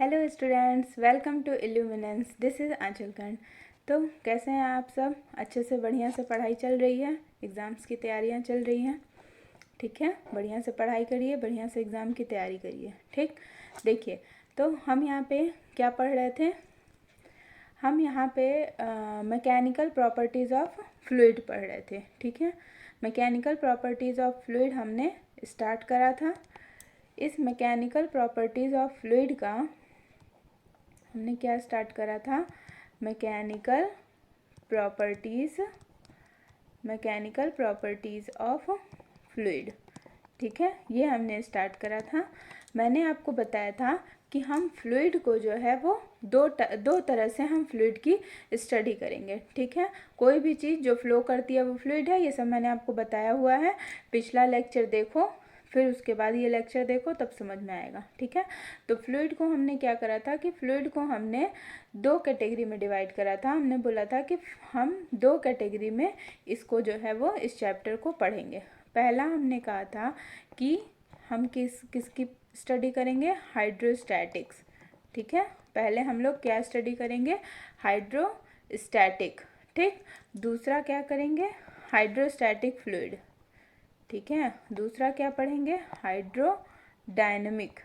Hello students, welcome to illuminance. This is Aanchal Karn. तो कैसे हैं आप सब? अच्छे से बढ़िया से पढ़ाई चल रही है, एग्ज़ाम्स की तैयारियां चल रही हैं, ठीक है? बढ़िया से पढ़ाई करिए, बढ़िया से एग्ज़ाम की तैयारी करिए, ठीक? देखिए, तो हम यहाँ पे क्या पढ़ रहे थे? हम यहाँ पे मैकेनिकल प्रॉपर्टीज़ ऑफ फ्लूइड पढ़ रहे थे, ठीक है? मैकेनिकल प्रॉपर्टीज़ ऑफ फ्लूइड हमने स्टार्ट करा था। इस मैकेनिकल प्रॉपर्टीज़ ऑफ फ्लूइड का हमने क्या स्टार्ट करा था? मैकेनिकल प्रॉपर्टीज़ ऑफ फ्लूइड, ठीक है? ये हमने स्टार्ट करा था। मैंने आपको बताया था कि हम फ्लूइड को जो है वो दो तरह से हम फ्लूइड की स्टडी करेंगे, ठीक है? कोई भी चीज़ जो फ्लो करती है वो फ्लूइड है, ये सब मैंने आपको बताया हुआ है। पिछला लेक्चर देखो, फिर उसके बाद ये लेक्चर देखो, तब समझ में आएगा, ठीक है? तो फ्लूइड को हमने क्या करा था कि फ्लूइड को हमने दो कैटेगरी में डिवाइड करा था। हमने बोला था कि हम दो कैटेगरी में इसको जो है वो इस चैप्टर को पढ़ेंगे। पहला हमने कहा था कि हम किसकी स्टडी करेंगे? हाइड्रोस्टैटिक्स, ठीक है? पहले हम लोग क्या स्टडी करेंगे? हाइड्रोस्टैटिक, ठीक? दूसरा क्या करेंगे? हाइड्रोस्टैटिक फ्लूइड, ठीक है? दूसरा क्या पढ़ेंगे? हाइड्रोडायनेमिक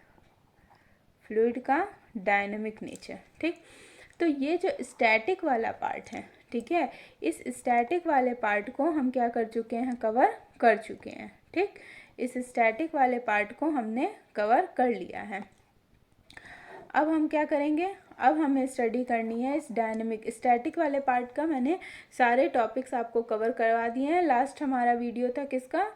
फ्लूइड का डायनेमिक नेचर, ठीक? तो ये जो स्टैटिक वाला पार्ट है, ठीक है, इस स्टैटिक वाले पार्ट को हम क्या कर चुके हैं? कवर कर चुके हैं, ठीक? इस स्टैटिक वाले पार्ट को हमने कवर कर लिया है। अब हम क्या करेंगे? अब हमें स्टडी करनी है इस डायनेमिक स्टैटिक वाले पार्ट का। मैंने सारे टॉपिक्स आपको कवर करवा दिए हैं। लास्ट हमारा वीडियो था किसका?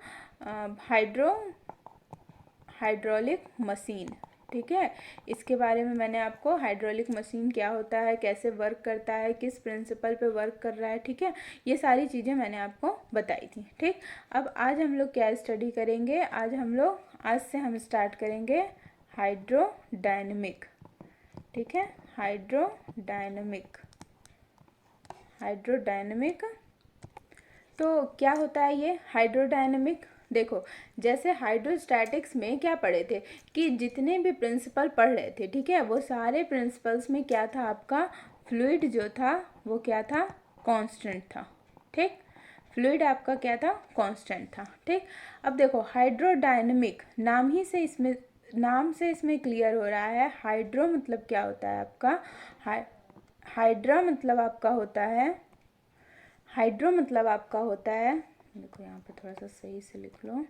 हाइड्रोलिक मशीन, ठीक है? इसके बारे में मैंने आपको हाइड्रोलिक मशीन क्या होता है, कैसे वर्क करता है, किस प्रिंसिपल पे वर्क कर रहा है, ठीक है? ये सारी चीज़ें मैंने आपको बताई थी, ठीक? अब आज हम लोग क्या स्टडी करेंगे? आज से हम स्टार्ट करेंगे हाइड्रोडायनेमिक, ठीक है? हाइड्रोडायनेमिक तो क्या होता है ये हाइड्रोडायनेमिक? देखो, जैसे हाइड्रोस्टैटिक्स में क्या पढ़े थे कि जितने भी प्रिंसिपल पढ़ रहे थे, ठीक है, वो सारे प्रिंसिपल्स में क्या था? आपका फ्लूइड जो था वो क्या था? कांस्टेंट था, ठीक? फ्लूइड आपका क्या था? कांस्टेंट था, ठीक? अब देखो, हाइड्रोडायनेमिक नाम से इसमें क्लियर हो रहा है। हाइड्रो मतलब क्या होता है आपका? हाइड्रो मतलब आपका होता है, देखो यहाँ पे थोड़ा सा सही से लिख लो।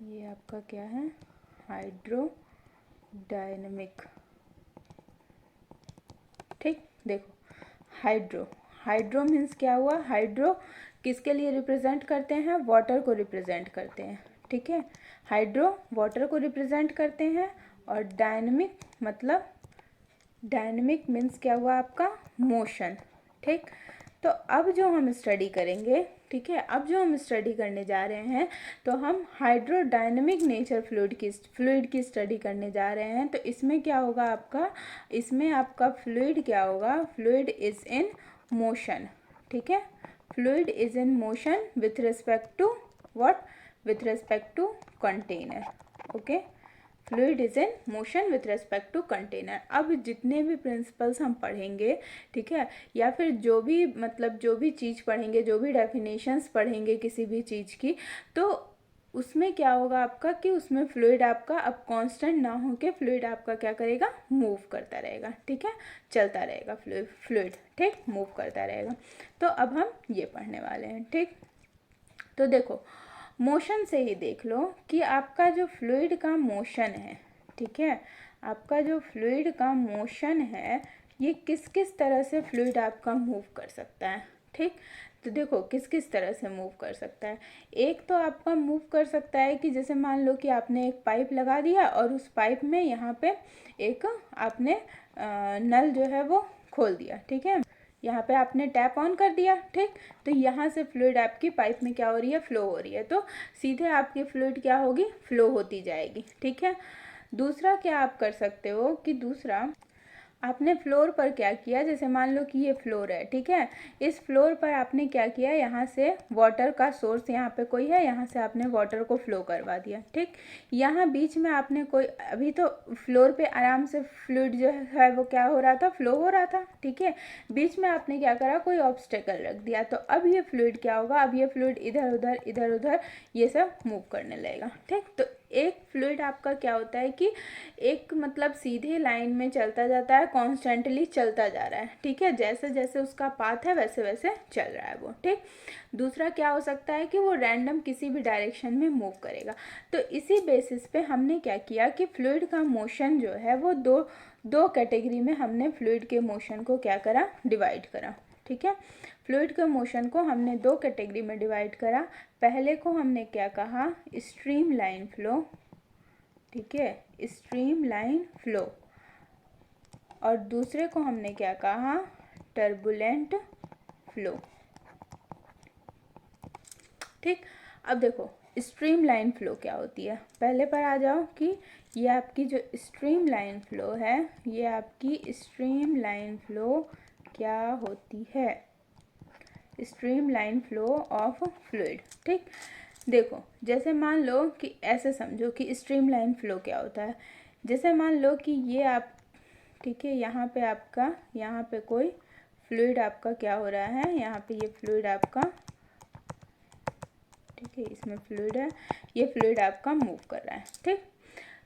ये आपका क्या है? हाइड्रोडायनेमिक, ठीक? देखो, हाइड्रो मीन्स क्या हुआ? हाइड्रो किसके लिए रिप्रेजेंट करते हैं? वाटर को रिप्रेजेंट करते हैं, ठीक है? हाइड्रो वाटर को रिप्रेजेंट करते हैं। और डायनेमिक मीन्स क्या हुआ आपका? मोशन, ठीक? तो अब जो हम स्टडी करेंगे, ठीक है, अब जो हम स्टडी करने जा रहे हैं, तो हम हाइड्रोडायनेमिक नेचर फ्लूइड की स्टडी करने जा रहे हैं। तो इसमें क्या होगा आपका? इसमें आपका फ्लूइड क्या होगा? फ्लूइड इज इन मोशन, ठीक है? Fluid is in motion with respect to what? With respect to container, okay? Fluid is in motion with respect to container. अब जितने भी प्रिंसिपल्स हम पढ़ेंगे, ठीक है, या फिर जो भी चीज़ पढ़ेंगे, जो भी डेफिनेशंस पढ़ेंगे किसी भी चीज़ की, तो उसमें क्या होगा आपका कि उसमें फ्लूइड आपका अब कांस्टेंट ना हो के फ्लूइड आपका क्या करेगा? मूव करता रहेगा, ठीक है? चलता रहेगा फ्लूइड, ठीक? मूव करता रहेगा। तो अब हम ये पढ़ने वाले हैं, ठीक? तो देखो, मोशन से ही देख लो कि आपका जो फ्लूइड का मोशन है, ठीक है, आपका जो फ्लूइड का मोशन है, ये किस किस तरह से फ्लूइड आपका मूव कर सकता है, ठीक? तो देखो, किस किस तरह से मूव कर सकता है। एक तो आपका मूव कर सकता है कि जैसे मान लो कि आपने एक पाइप लगा दिया और उस पाइप में यहाँ पे एक आपने नल जो है वो खोल दिया, ठीक है? यहाँ पे आपने टैप ऑन कर दिया, ठीक? तो यहाँ से फ्लूइड आपकी पाइप में क्या हो रही है? फ्लो हो रही है। तो सीधे आपकी फ्लूइड क्या होगी? फ्लो होती जाएगी, ठीक है? दूसरा क्या आप कर सकते हो कि आपने फ्लोर पर क्या किया, जैसे मान लो कि ये फ्लोर है, ठीक है, इस फ्लोर पर आपने क्या किया, यहाँ से वाटर का सोर्स यहाँ पे कोई है, यहाँ से आपने वाटर को फ्लो करवा दिया, ठीक। यहाँ बीच में आपने कोई, अभी तो फ्लोर पे आराम से फ्लूइड जो है वो क्या हो रहा था, फ्लो हो रहा था, ठीक है। बीच में आपने क्या करा, कोई ऑब्स्टेकल रख दिया, तो अब ये फ्लूइड क्या होगा, अब ये फ्लूइड इधर उधर ये सब मूव करने लगेगा, ठीक। तो एक फ्लूइड आपका क्या होता है कि एक मतलब सीधे लाइन में चलता जाता है, कॉन्स्टेंटली चलता जा रहा है, ठीक है, जैसे जैसे उसका पाथ है वैसे वैसे चल रहा है वो, ठीक। दूसरा क्या हो सकता है कि वो रैंडम किसी भी डायरेक्शन में मूव करेगा। तो इसी बेसिस पे हमने क्या किया कि फ्लूइड का मोशन जो है वो दो कैटेगरी में हमने फ्लूइड के मोशन को क्या करा, डिवाइड करा, ठीक है। फ्लूइड के मोशन को हमने दो कैटेगरी में डिवाइड करा। पहले को हमने क्या कहा, स्ट्रीम लाइन फ्लो, ठीक है, स्ट्रीम लाइन फ्लो, और दूसरे को हमने क्या कहा, टर्बुलेंट फ्लो, ठीक। अब देखो स्ट्रीम लाइन फ्लो क्या होती है, पहले पर आ जाओ कि ये आपकी जो स्ट्रीम लाइन फ्लो है, ये आपकी स्ट्रीम लाइन फ्लो क्या होती है, stream line flow of fluid, ठीक। देखो जैसे मान लो कि ऐसे समझो कि स्ट्रीम लाइन फ्लो क्या होता है, जैसे मान लो कि ये आप, ठीक है, यहाँ पे आपका, यहाँ पे कोई फ्लूइड आपका क्या हो रहा है, यहाँ पे ये फ्लूइड आपका, ठीक है, इसमें फ्लूइड है, ये फ्लूइड आपका मूव कर रहा है, ठीक।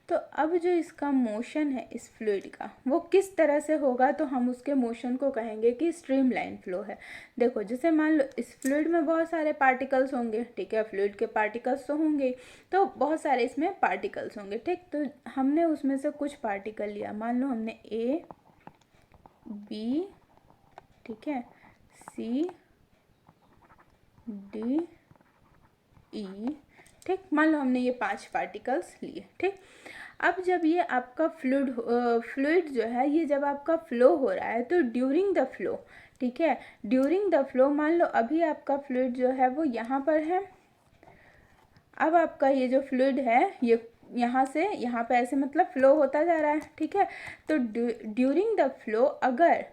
तो अब जो इसका मोशन है इस फ्लूइड का वो किस तरह से होगा, तो हम उसके मोशन को कहेंगे कि स्ट्रीम लाइन फ्लो है। देखो जैसे मान लो इस फ्लूइड में बहुत सारे पार्टिकल्स होंगे, ठीक है, फ्लूइड के पार्टिकल्स तो होंगे, तो बहुत सारे इसमें पार्टिकल्स होंगे, ठीक। तो हमने उसमें से कुछ पार्टिकल लिया, मान लो हमने ए बी, ठीक है, सी डी ई, ठीक, मान लो हमने ये 5 पार्टिकल्स लिए, ठीक। अब जब ये आपका फ्लूइड जो है ये जब आपका फ्लो हो रहा है, तो ड्यूरिंग द फ्लो, ठीक है, ड्यूरिंग द फ्लो मान लो अभी आपका फ्लूइड जो है वो यहाँ पर है, अब आपका ये जो फ्लूइड है ये यहाँ से यहाँ पे ऐसे मतलब फ्लो होता जा रहा है, ठीक है। तो ड्यूरिंग द फ्लो अगर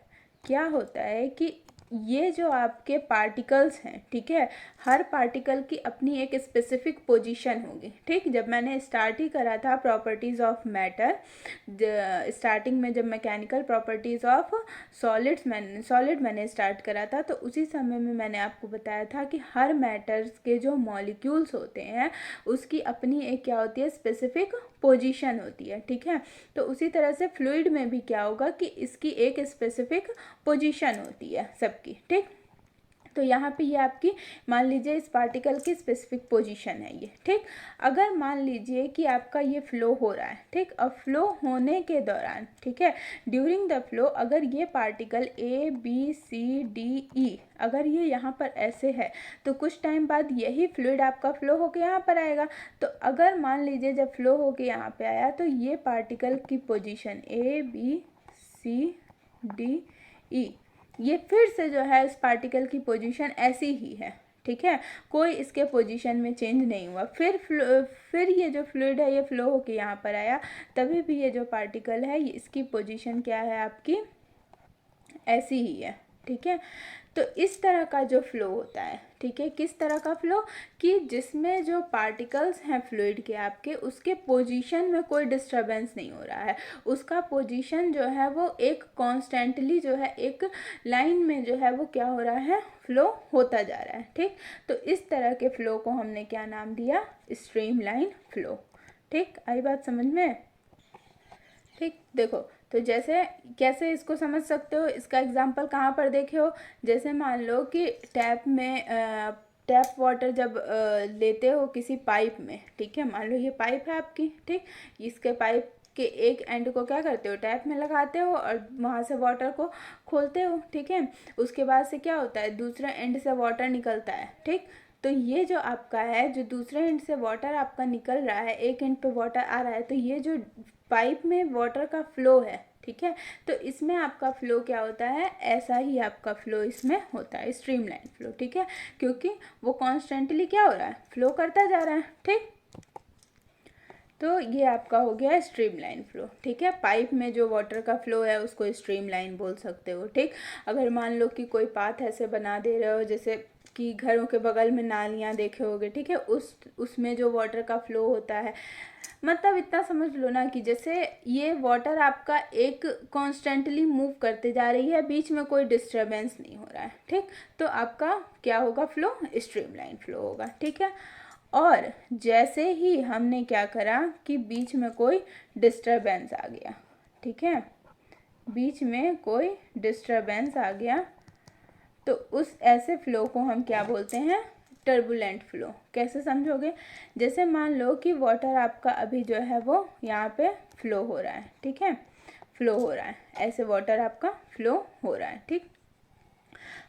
क्या होता है कि ये जो आपके पार्टिकल्स हैं, ठीक है, हर पार्टिकल की अपनी एक स्पेसिफिक पोजीशन होगी, ठीक। जब मैंने स्टार्ट ही करा था प्रॉपर्टीज़ ऑफ मैटर, स्टार्टिंग में जब मैकेनिकल प्रॉपर्टीज़ ऑफ सॉलिड मैंने स्टार्ट करा था, तो उसी समय में मैंने आपको बताया था कि हर मैटर्स के जो मॉलिक्यूल्स होते हैं उसकी अपनी एक क्या होती है, स्पेसिफिक पोजीशन होती है, ठीक है। तो उसी तरह से फ्लूइड में भी क्या होगा कि इसकी एक स्पेसिफिक पोजीशन होती है सबकी, ठीक। तो यहाँ पे ये आपकी मान लीजिए इस पार्टिकल की स्पेसिफिक पोजीशन है ये, ठीक। अगर मान लीजिए कि आपका ये फ्लो हो रहा है, ठीक, अब फ्लो होने के दौरान, ठीक है, ड्यूरिंग द फ्लो अगर ये particle A B C D E अगर ये यहाँ पर ऐसे है, तो कुछ टाइम बाद यही फ्लूइड आपका फ्लो होके यहाँ पर आएगा। तो अगर मान लीजिए जब फ्लो होके यहाँ पे आया, तो ये पार्टिकल की position A B C D E ये फिर से जो है इस पार्टिकल की पोजीशन ऐसी ही है, ठीक है, कोई इसके पोजीशन में चेंज नहीं हुआ। फिर ये जो फ्लूइड है ये फ्लो होके यहाँ पर आया, तभी भी ये जो पार्टिकल है ये इसकी पोजीशन क्या है आपकी, ऐसी ही है, ठीक है। तो इस तरह का जो फ्लो होता है, ठीक है, किस तरह का फ्लो, कि जिसमें जो पार्टिकल्स हैं फ्लूइड के आपके, उसके पोजीशन में कोई डिस्टरबेंस नहीं हो रहा है, उसका पोजीशन जो है वो एक कॉन्स्टेंटली जो है एक लाइन में जो है वो क्या हो रहा है, फ्लो होता जा रहा है, ठीक। तो इस तरह के फ्लो को हमने क्या नाम दिया, स्ट्रीम लाइन फ्लो, ठीक। आई बात समझ में, ठीक। देखो तो जैसे कैसे इसको समझ सकते हो, इसका एग्जांपल कहाँ पर देखे हो, जैसे मान लो कि टैप में टैप वाटर जब लेते हो किसी पाइप में, ठीक है, मान लो ये पाइप है आपकी, ठीक, इसके पाइप के एक एंड को क्या करते हो, टैप में लगाते हो और वहाँ से वाटर को खोलते हो, ठीक है। उसके बाद से क्या होता है, दूसरे एंड से वाटर निकलता है, ठीक। तो ये जो आपका है, जो दूसरे एंड से वाटर आपका निकल रहा है, एक एंड पे वाटर आ रहा है, तो ये जो पाइप में वाटर का फ्लो है, ठीक है, तो इसमें आपका फ्लो क्या होता है, ऐसा ही आपका फ्लो इसमें होता है, स्ट्रीम लाइन फ्लो, ठीक है, क्योंकि वो कॉन्स्टेंटली क्या हो रहा है, फ्लो करता जा रहा है, ठीक। तो ये आपका हो गया स्ट्रीमलाइन फ्लो, ठीक है। पाइप में जो वाटर का फ्लो है उसको स्ट्रीमलाइन बोल सकते हो, ठीक। अगर मान लो कि कोई पाथ ऐसे बना दे रहे हो, जैसे कि घरों के बगल में नालियाँ देखे होगे, ठीक है, उसमें जो वाटर का फ्लो होता है, मतलब इतना समझ लो ना कि जैसे ये वाटर आपका एक कॉन्स्टेंटली मूव करते जा रही है, बीच में कोई डिस्टर्बेंस नहीं हो रहा है, ठीक। तो आपका क्या होगा फ्लो, स्ट्रीमलाइन फ्लो होगा, ठीक है। और जैसे ही हमने क्या करा कि बीच में कोई डिस्टर्बेंस आ गया, ठीक है, बीच में कोई डिस्टर्बेंस आ गया, तो उस ऐसे फ्लो को हम क्या बोलते हैं, टर्बुलेंट फ्लो। कैसे समझोगे, जैसे मान लो कि वाटर आपका अभी जो है वो यहाँ पे फ्लो हो रहा है, ठीक है, फ्लो हो रहा है, ऐसे वाटर आपका फ्लो हो रहा है, ठीक।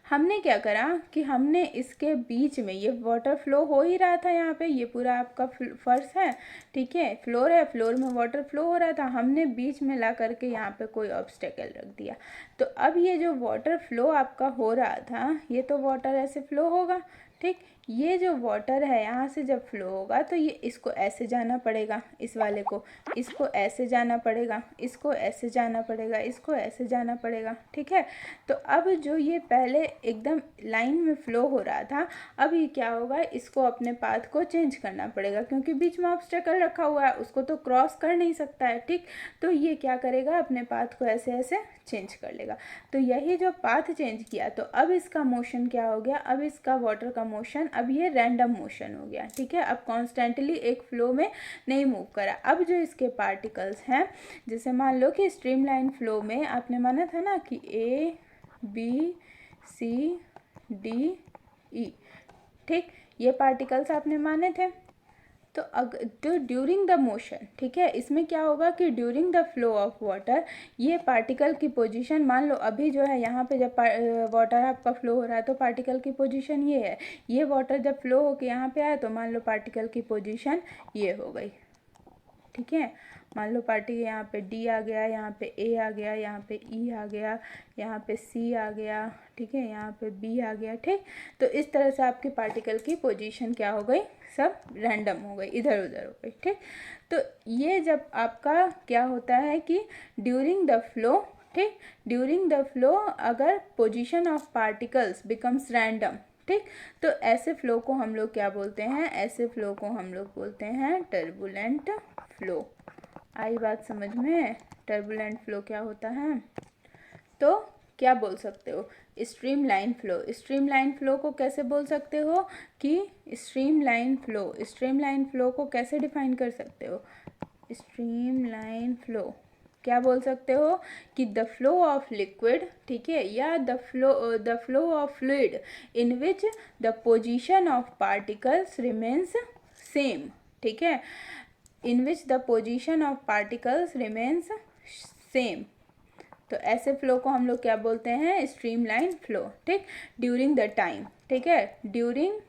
हमने क्या करा कि हमने इसके बीच में, ये वाटर फ्लो हो ही रहा था, यहाँ पे ये पूरा आपका फर्श है, ठीक है, फ्लोर है, फ्लोर में वाटर फ्लो हो रहा था, हमने बीच में ला करके यहाँ पे कोई ऑब्स्टेकल रख दिया। तो अब ये जो वाटर फ्लो आपका हो रहा था, ये तो वाटर ऐसे फ्लो होगा, ठीक। ये जो वाटर है यहाँ से जब फ्लो होगा तो ये इसको ऐसे जाना पड़ेगा, इस वाले को, इसको ऐसे जाना पड़ेगा, इसको ऐसे जाना पड़ेगा, इसको ऐसे जाना पड़ेगा, ठीक है। तो अब जो ये पहले एकदम लाइन में फ्लो हो रहा था, अब ये क्या होगा, इसको अपने पाथ को चेंज करना पड़ेगा, क्योंकि बीच में ऑब्स्टेकल रखा हुआ है, उसको तो क्रॉस कर नहीं सकता है, ठीक। तो ये क्या करेगा, अपने पाथ को ऐसे ऐसे चेंज कर लेगा। तो यही जो पाथ चेंज किया, तो अब इसका मोशन क्या हो गया, अब इसका वाटर का मोशन, अब ये रैंडम मोशन हो गया, ठीक है। अब कॉन्स्टेंटली एक फ्लो में नहीं मूव करा। अब जो इसके पार्टिकल्स हैं, जैसे मान लो कि स्ट्रीमलाइन फ्लो में आपने माना था ना कि ए बी सी डी ई, ठीक, ये पार्टिकल्स आपने माने थे। तो ड्यूरिंग द मोशन, ठीक है, इसमें क्या होगा कि during the flow of water, ये पार्टिकल की पोजीशन, मान लो अभी जो है यहाँ पे जब वाटर आपका फ्लो हो रहा है तो पार्टिकल की पोजीशन ये है, ये वाटर जब फ्लो होके यहाँ पे आया तो मान लो पार्टिकल की पोजीशन ये हो गई, ठीक है। मान लो पार्टिकल यहाँ पे डी आ गया, यहाँ पे ए आ गया, यहाँ पे ई आ गया, यहाँ पे सी आ गया, ठीक है, यहाँ पे बी आ गया, ठीक। तो इस तरह से आपके पार्टिकल की पोजीशन क्या हो गई, सब रैंडम हो गई, इधर उधर हो गई, ठीक। तो ये जब आपका क्या होता है कि ड्यूरिंग द फ्लो, ठीक, ड्यूरिंग द फ्लो अगर position of particles becomes random, ठीक, तो ऐसे फ्लो को हम लोग क्या बोलते हैं, ऐसे फ्लो को हम लोग बोलते हैं टर्बुलेंट फ्लो। आई बात समझ में, टर्बुलेंट फ्लो क्या होता है। तो क्या बोल सकते हो, स्ट्रीमलाइन फ्लो। स्ट्रीमलाइन फ्लो को कैसे बोल सकते हो कि स्ट्रीमलाइन फ्लो, स्ट्रीमलाइन फ्लो को कैसे डिफाइन कर सकते हो, स्ट्रीमलाइन फ्लो क्या बोल सकते हो कि द फ्लो ऑफ लिक्विड, ठीक है, या the flow of fluid in which the position of particles remains same, ठीक है, in which the position of particles remains same. तो ऐसे फ्लो को हम लोग क्या बोलते हैं, स्ट्रीमलाइन फ्लो, ठीक। ड्यूरिंग द टाइम, ठीक है, during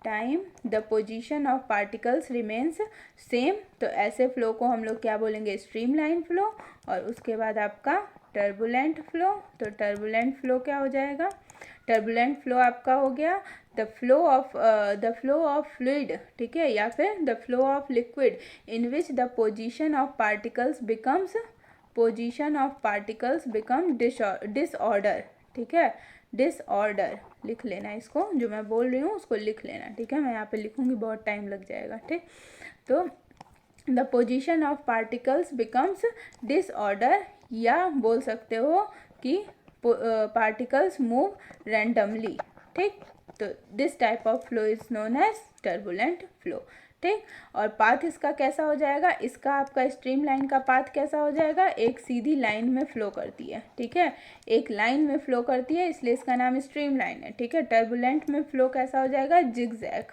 time the position of particles remains same. तो ऐसे फ्लो को हम लोग क्या बोलेंगे, स्ट्रीमलाइन फ्लो। और उसके बाद आपका टर्बुलेंट फ्लो। तो टर्बुलेंट फ्लो क्या हो जाएगा, टर्बुलेंट फ्लो आपका हो गया द फ्लो ऑफ फ्लूइड, ठीक है, या फिर the flow of liquid in which the position of particles become disorder, ठीक है, डिसऑर्डर लिख लेना, इसको जो मैं बोल रही हूँ उसको लिख लेना, ठीक है। मैं यहाँ पे लिखूँगी, बहुत टाइम लग जाएगा, ठीक। तो the position of particles becomes disorder, या बोल सकते हो कि पार्टिकल्स मूव रैंडमली, ठीक। तो this type of flow is known as turbulent flow, ठीक। और पाथ इसका कैसा हो जाएगा, इसका आपका स्ट्रीम लाइन का पाथ कैसा हो जाएगा, एक सीधी लाइन में फ्लो करती है, ठीक है, एक लाइन में फ्लो करती है, इसलिए इसका नाम स्ट्रीम लाइन है, ठीक है। टर्बुलेंट में फ्लो कैसा हो जाएगा, जिगजैग।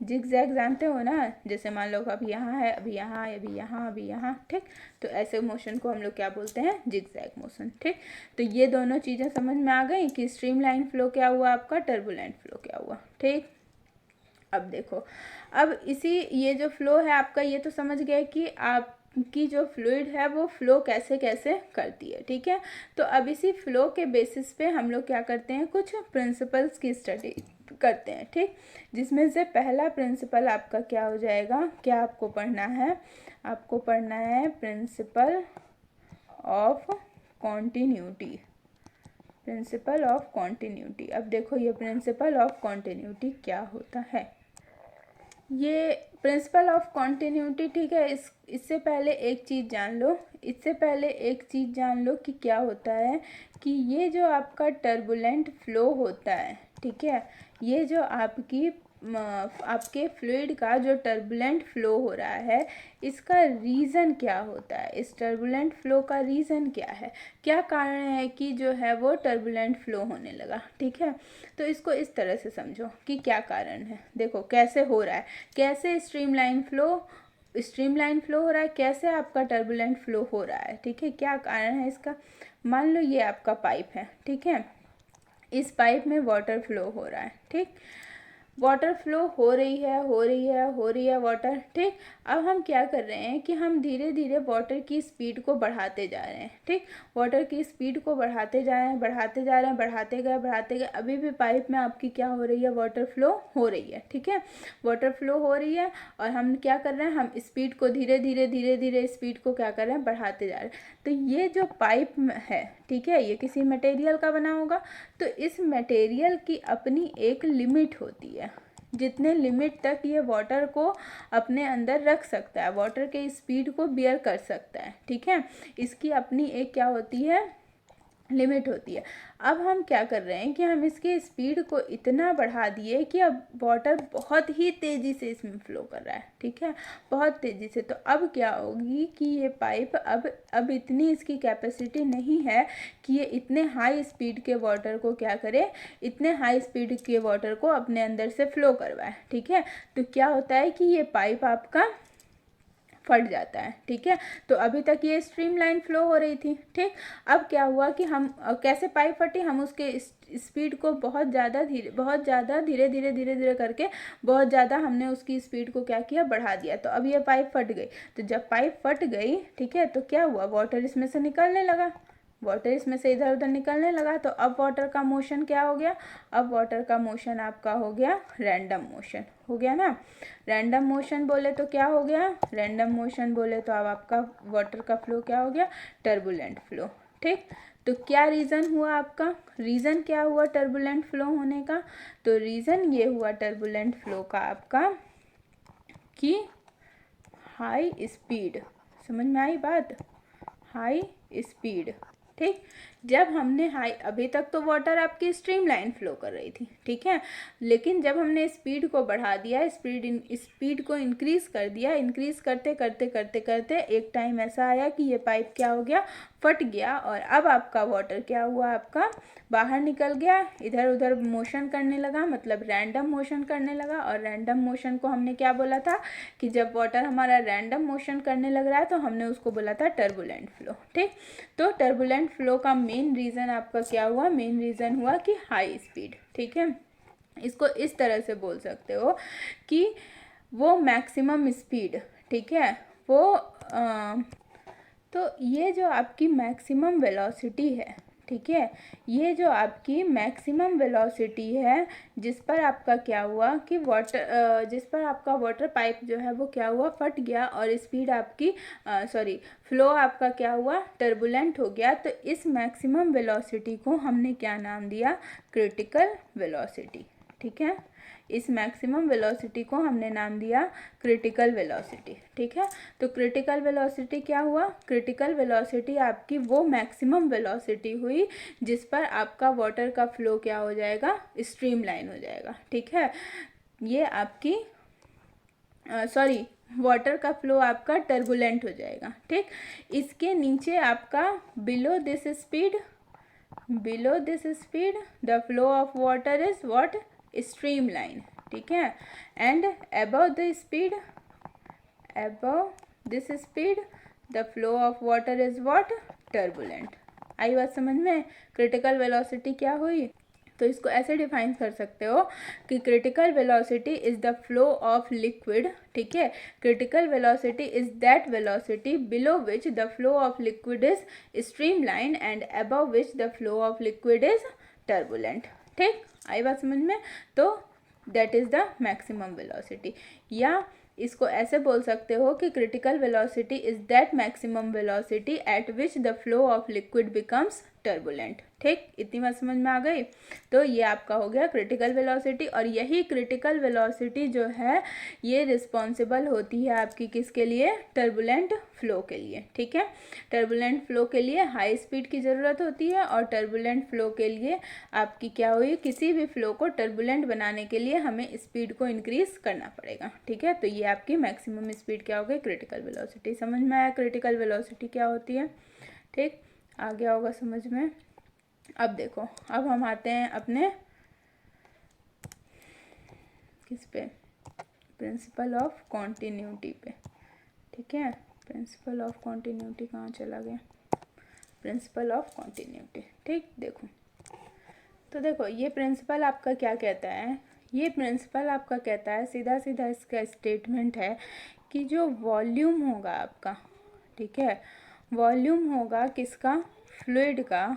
जिगजैग जानते हो ना, जैसे मान लो अभी यहाँ है, अभी यहाँ, अभी यहाँ, अभी यहाँ, ठीक। तो ऐसे मोशन को हम लोग क्या बोलते हैं, जिगजैग मोशन, ठीक। तो ये दोनों चीज़ें समझ में आ गई कि स्ट्रीमलाइन फ्लो क्या हुआ आपका, टर्बुलेंट फ्लो क्या हुआ, ठीक। अब देखो, अब इसी ये जो फ्लो है आपका, ये तो समझ गए कि आपकी जो फ्लूइड है वो फ्लो कैसे कैसे करती है, ठीक है। तो अब इसी फ्लो के बेसिस पे हम लोग क्या करते हैं, कुछ प्रिंसिपल्स की स्टडी करते हैं, ठीक। जिसमें से पहला प्रिंसिपल आपका क्या हो जाएगा, क्या आपको पढ़ना है, आपको पढ़ना है principal of continuity, principal of continuity. अब देखो ये प्रिंसिपल ऑफ कॉन्टिन्यूटी क्या होता है। ये प्रिंसिपल ऑफ कॉन्टिन्यूटी, ठीक है। इससे पहले एक चीज़ जान लो, इससे पहले एक चीज़ जान लो कि क्या होता है कि ये जो आपका टर्बुलेंट फ्लो होता है, ठीक है, ये जो आपके फ्लूइड का जो टर्बुलेंट फ्लो हो रहा है, इसका रीज़न क्या होता है, इस टर्बुलेंट फ्लो का रीज़न क्या है, क्या कारण है कि जो है वो टर्बुलेंट फ्लो होने लगा, ठीक है। तो इसको इस तरह से समझो कि क्या कारण है। देखो कैसे हो रहा है, कैसे स्ट्रीमलाइन फ्लो हो रहा है, कैसे आपका टर्बुलेंट फ्लो हो रहा है, ठीक है, क्या कारण है इसका। मान लो ये आपका पाइप है, ठीक है, इस पाइप में वाटर फ्लो हो रहा है, ठीक, वाटर फ्लो हो रही है वाटर, ठीक। अब हम क्या कर रहे हैं कि हम धीरे धीरे वाटर की स्पीड को बढ़ाते जा रहे हैं, ठीक, वाटर की स्पीड को बढ़ाते जा रहे हैं, बढ़ाते गए, अभी भी पाइप में आपकी क्या हो रही है, वाटर फ्लो हो रही है, ठीक है, वाटर फ्लो हो रही है। और हम क्या कर रहे हैं, हम स्पीड को धीरे धीरे स्पीड को क्या कर रहे हैं, बढ़ाते जा रहे हैं। तो ये जो पाइप है, ठीक है, ये किसी मटेरियल का बना होगा, तो इस मटेरियल की अपनी एक लिमिट होती है, जितने लिमिट तक ये वाटर को अपने अंदर रख सकता है, वाटर के स्पीड को बियर कर सकता है, ठीक है, इसकी अपनी एक क्या होती है, लिमिट होती है। अब हम क्या कर रहे हैं कि हम इसकी स्पीड को इतना बढ़ा दिए कि अब वाटर बहुत ही तेज़ी से इसमें फ्लो कर रहा है, ठीक है, बहुत तेज़ी से। तो अब क्या होगी कि ये पाइप अब इतनी इसकी कैपेसिटी नहीं है कि ये इतने हाई स्पीड के वाटर को क्या करे, इतने हाई स्पीड के वाटर को अपने अंदर से फ्लो करवाए, ठीक है। तो क्या होता है कि ये पाइप आपका फट जाता है, ठीक है। तो अभी तक ये स्ट्रीमलाइन फ्लो हो रही थी, ठीक। अब क्या हुआ कि हम कैसे पाइप फटी, हम उसके स्पीड को बहुत ज़्यादा धीरे करके बहुत ज़्यादा हमने उसकी स्पीड को क्या किया, बढ़ा दिया। तो अब ये पाइप फट गई। तो जब पाइप फट गई, ठीक है, तो क्या हुआ, वाटर इसमें से निकलने लगा, वाटर इसमें से इधर उधर निकलने लगा। तो अब वाटर का मोशन क्या हो गया, अब वाटर का मोशन आपका हो गया रैंडम मोशन, हो गया ना। रैंडम मोशन बोले तो क्या हो गया, रैंडम मोशन बोले तो अब आपका वाटर का फ्लो क्या हो गया, टर्बुलेंट फ्लो, ठीक। तो क्या रीज़न हुआ आपका, रीज़न क्या हुआ टर्बुलेंट फ्लो होने का, तो रीज़न ये हुआ टर्बुलेंट फ्लो का आपका कि हाई स्पीड, समझ में आई बात, हाई स्पीड, ठीक। जब हमने अभी तक तो वाटर आपकी स्ट्रीमलाइन फ्लो कर रही थी, ठीक है, लेकिन जब हमने स्पीड को बढ़ा दिया, स्पीड को इंक्रीज कर दिया, इंक्रीज करते एक टाइम ऐसा आया कि ये पाइप क्या हो गया, फट गया। और अब आपका वाटर क्या हुआ, आपका बाहर निकल गया, इधर उधर मोशन करने लगा, मतलब रैंडम मोशन करने लगा। और रैंडम मोशन को हमने क्या बोला था कि जब वाटर हमारा रैंडम मोशन करने लग रहा है तो हमने उसको बोला था टर्बुलेंट फ्लो, ठीक। तो टर्बुलेंट फ्लो का मेन रीज़न आपका क्या हुआ, मेन रीज़न हुआ कि हाई स्पीड, ठीक है। इसको इस तरह से बोल सकते हो कि वो मैक्सिमम स्पीड, ठीक है, वो तो ये जो आपकी मैक्सिमम वेलोसिटी है, ठीक है, ये जो आपकी मैक्सिमम वेलोसिटी है जिस पर आपका क्या हुआ कि जिस पर आपका वाटर पाइप जो है वो क्या हुआ, फट गया और स्पीड आपकी फ्लो आपका क्या हुआ, टर्बुलेंट हो गया। तो इस मैक्सिमम वेलोसिटी को हमने क्या नाम दिया, क्रिटिकल वेलोसिटी, ठीक है। इस मैक्सिमम वेलोसिटी को हमने नाम दिया क्रिटिकल वेलोसिटी, ठीक है। तो क्रिटिकल वेलोसिटी क्या हुआ, क्रिटिकल वेलोसिटी आपकी वो मैक्सिमम वेलोसिटी हुई जिस पर आपका वाटर का फ्लो क्या हो जाएगा, स्ट्रीमलाइन हो जाएगा, ठीक है। ये आपकी वाटर का फ्लो आपका टर्बुलेंट हो जाएगा, ठीक। इसके नीचे आपका below this speed the flow of water is what, streamline, ठीक है। And above this speed the flow of water is what, turbulent। आई बात समझ में, क्रिटिकल वेलोसिटी क्या हुई। तो इसको ऐसे डिफाइन कर सकते हो कि critical velocity is the flow of liquid, ठीक है। Critical velocity is that velocity below which the flow of liquid is streamline and above which the flow of liquid is turbulent, ठीक। आई बात समझ में। तो that is the maximum velocity. या इसको ऐसे बोल सकते हो कि critical velocity is that maximum velocity at which the flow of liquid becomes turbulent. ठीक, इतनी बात समझ में आ गई। तो ये आपका हो गया क्रिटिकल वेलोसिटी, और यही क्रिटिकल वेलोसिटी जो है ये रिस्पॉन्सिबल होती है आपकी किसके लिए, टर्बुलेंट फ्लो के लिए। ठीक है, टर्बुलेंट फ्लो के लिए हाई स्पीड की ज़रूरत होती है, और टर्बुलेंट फ्लो के लिए आपकी क्या हुई, किसी भी फ्लो को टर्बुलेंट बनाने के लिए हमें स्पीड को इंक्रीज करना पड़ेगा। ठीक है, तो ये आपकी मैक्सिमम स्पीड क्या हो गई, क्रिटिकल वेलोसिटी। समझ में आया क्रिटिकल वेलोसिटी क्या होती है। ठीक, आ गया होगा समझ में। अब देखो, अब हम आते हैं अपने किस पे, प्रिंसिपल ऑफ कॉन्टिन्यूटी पे। ठीक है, प्रिंसिपल ऑफ कॉन्टिन्यूटी कहाँ चला गया, प्रिंसिपल ऑफ कॉन्टिन्यूटी। ठीक, देखो तो देखो ये प्रिंसिपल आपका क्या कहता है, ये प्रिंसिपल आपका कहता है, सीधा सीधा इसका स्टेटमेंट है कि जो वॉल्यूम होगा आपका, ठीक है, वॉल्यूम होगा किसका, फ्लूइड का,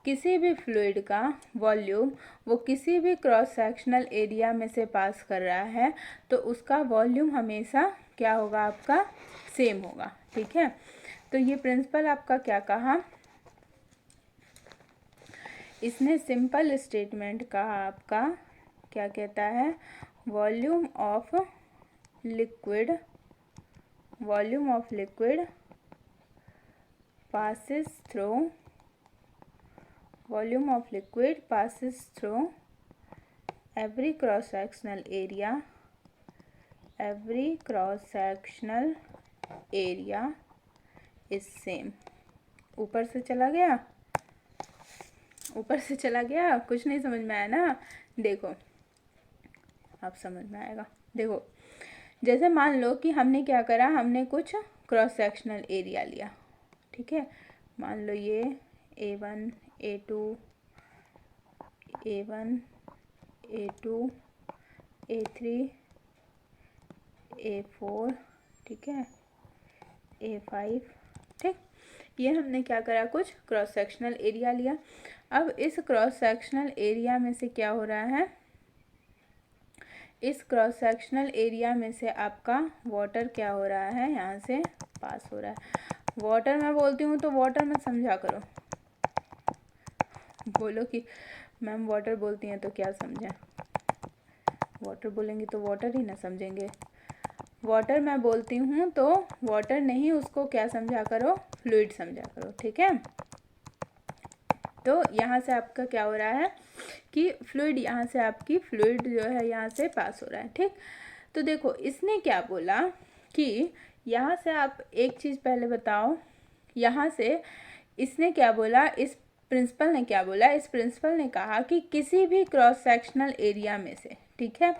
किसी भी फ्लूइड का वॉल्यूम वो किसी भी क्रॉस सेक्शनल एरिया में से पास कर रहा है तो उसका वॉल्यूम हमेशा क्या होगा, आपका सेम होगा। ठीक है, तो ये प्रिंसिपल आपका क्या कहा, इसने सिंपल स्टेटमेंट कहा आपका, क्या कहता है, volume of liquid, volume of liquid passes through, volume of liquid passes through every cross sectional area, every cross sectional area is same। ऊपर से चला गया, ऊपर से चला गया, कुछ नहीं समझ में आया ना। देखो अब समझ में आएगा। देखो जैसे मान लो कि हमने क्या करा, हमने कुछ क्रॉस सेक्शनल एरिया लिया। ठीक है, मान लो ये A1 A2 A1 A2 A3 A4, ठीक है, A5। ठीक, ये हमने क्या करा, कुछ क्रॉस सेक्शनल एरिया लिया। अब इस क्रॉस सेक्शनल एरिया में से क्या हो रहा है, इस क्रॉस सेक्शनल एरिया में से आपका वाटर क्या हो रहा है, यहाँ से पास हो रहा है। वाटर मैं बोलती हूँ तो वाटर मत समझा करो, बोलो कि मैम वाटर बोलती हैं तो क्या समझें, वाटर बोलेंगी तो वाटर ही ना समझेंगे। वाटर मैं बोलती हूँ तो वाटर नहीं, उसको क्या समझा करो, फ्लूइड समझा करो। ठीक है, तो यहाँ से आपका क्या हो रहा है कि फ्लूइड, यहाँ से आपकी फ्लूइड जो है यहाँ से पास हो रहा है। ठीक, तो देखो इसने क्या बोला कि यहाँ से आप एक चीज़ पहले बताओ, यहाँ से इसने क्या बोला, इस प्रिंसिपल ने क्या बोला, इस प्रिंसिपल ने कहा कि किसी भी क्रॉस सेक्शनल एरिया में से, ठीक है,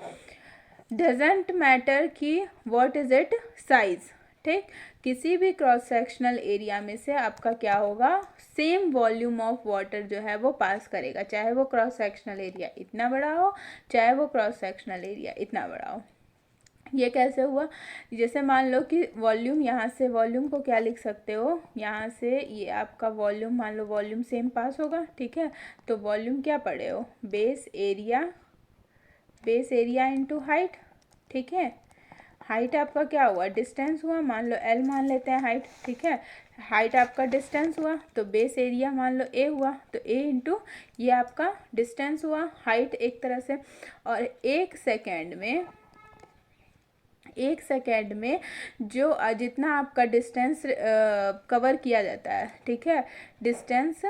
डजेंट मैटर कि व्हाट इज इट साइज। ठीक, किसी भी क्रॉस सेक्शनल एरिया में से आपका क्या होगा, सेम वॉल्यूम ऑफ वाटर जो है वो पास करेगा, चाहे वो क्रॉस सेक्शनल एरिया इतना बड़ा हो, चाहे वो क्रॉस सेक्शनल एरिया इतना बड़ा हो। ये कैसे हुआ, जैसे मान लो कि वॉल्यूम, यहाँ से वॉल्यूम को क्या लिख सकते हो, यहाँ से ये आपका वॉल्यूम, मान लो वॉल्यूम सेम पास होगा। ठीक है, तो वॉल्यूम क्या पढ़े हो, base area, base area into height. ठीक है, हाइट आपका क्या हुआ, डिस्टेंस हुआ, मान लो L मान लेते हैं हाइट। ठीक है, हाइट आपका डिस्टेंस हुआ तो बेस एरिया मान लो A हुआ, तो A इंटू ये आपका डिस्टेंस हुआ, हाइट एक तरह से। और एक सेकेंड में जो जितना आपका डिस्टेंस कवर किया जाता है, ठीक है, डिस्टेंस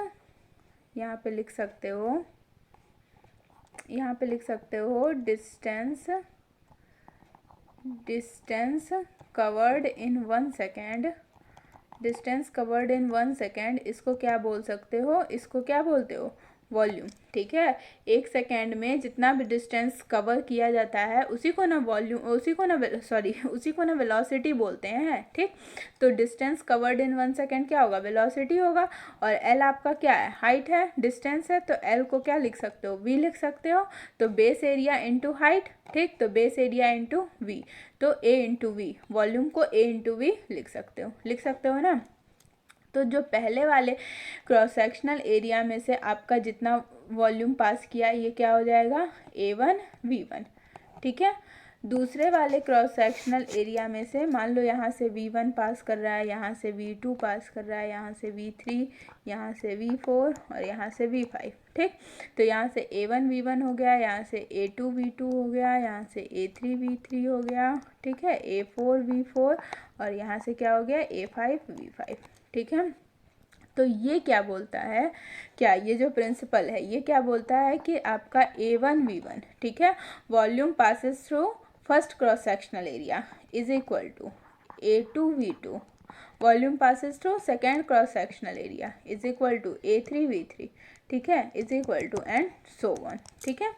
यहाँ पे लिख सकते हो, यहाँ पे लिख सकते हो distance covered in 1 second, distance covered in 1 second, इसको क्या बोल सकते हो, इसको क्या बोलते हो, वॉल्यूम। ठीक है, एक सेकेंड में जितना भी डिस्टेंस कवर किया जाता है उसी को ना वॉल्यूम, उसी को ना वेलोसिटी बोलते हैं। ठीक, तो डिस्टेंस कवर्ड इन 1 सेकेंड क्या होगा, वेलोसिटी होगा। और एल आपका क्या है, हाइट है, डिस्टेंस है, तो एल को क्या लिख सकते हो, वी लिख सकते हो। तो बेस एरिया इंटू हाइट। ठीक, तो बेस एरिया इंटू वी, तो ए इंटू वी, वॉल्यूम को ए इंटू वी लिख सकते हो ना। तो जो पहले वाले क्रॉस सेक्शनल एरिया में से आपका जितना वॉल्यूम पास किया ये क्या हो जाएगा, A1V1, ठीक है। दूसरे वाले क्रॉस सेक्शनल एरिया में से मान लो यहाँ से V1 पास कर रहा है, यहाँ से V2 पास कर रहा है, यहाँ से V3, यहाँ से V4 और यहाँ से V5, ठीक। तो यहाँ से A1V1 हो गया, यहाँ से A2V2 हो गया, यहाँ से A3V3 हो गया, ठीक है, A4V4 और यहाँ से क्या हो गया, A5V5, ठीक है। तो ये क्या बोलता है, क्या ये जो प्रिंसिपल है ये क्या बोलता है कि आपका A1V1, ठीक है, volume passes through first cross sectional area is equal to A2V2 volume passes through second cross sectional area is equal to A3V3, ठीक है, is equal to and so on, ठीक है।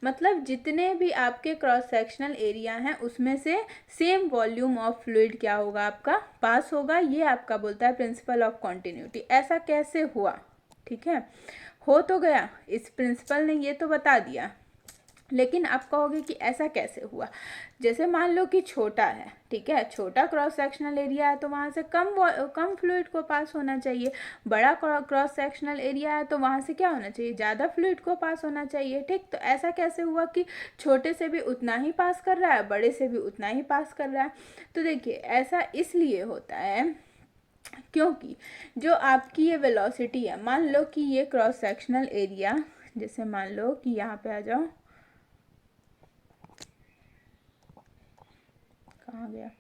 मतलब जितने भी आपके क्रॉस सेक्शनल एरिया हैं उसमें से सेम वॉल्यूम ऑफ फ्लूइड क्या होगा, आपका पास होगा। ये आपका बोलता है प्रिंसिपल ऑफ कॉन्टिन्यूटी। ऐसा कैसे हुआ, ठीक है, हो तो गया, इस प्रिंसिपल ने ये तो बता दिया, लेकिन आप कहोगे कि ऐसा कैसे हुआ। जैसे मान लो कि छोटा है, ठीक है, छोटा क्रॉस सेक्शनल एरिया है तो वहाँ से कम फ्लूइड को पास होना चाहिए। बड़ा क्रॉस सेक्शनल एरिया है तो वहाँ से क्या होना चाहिए, ज़्यादा फ्लूइड को पास होना चाहिए, ठीक। तो ऐसा कैसे हुआ कि छोटे से भी उतना ही पास कर रहा है, बड़े से भी उतना ही पास कर रहा है। तो देखिए ऐसा इसलिए होता है क्योंकि जो आपकी ये वेलोसिटी है, मान लो कि ये क्रॉस सेक्शनल एरिया, जैसे मान लो कि यहाँ पे आ जाओ, कहाँ गया,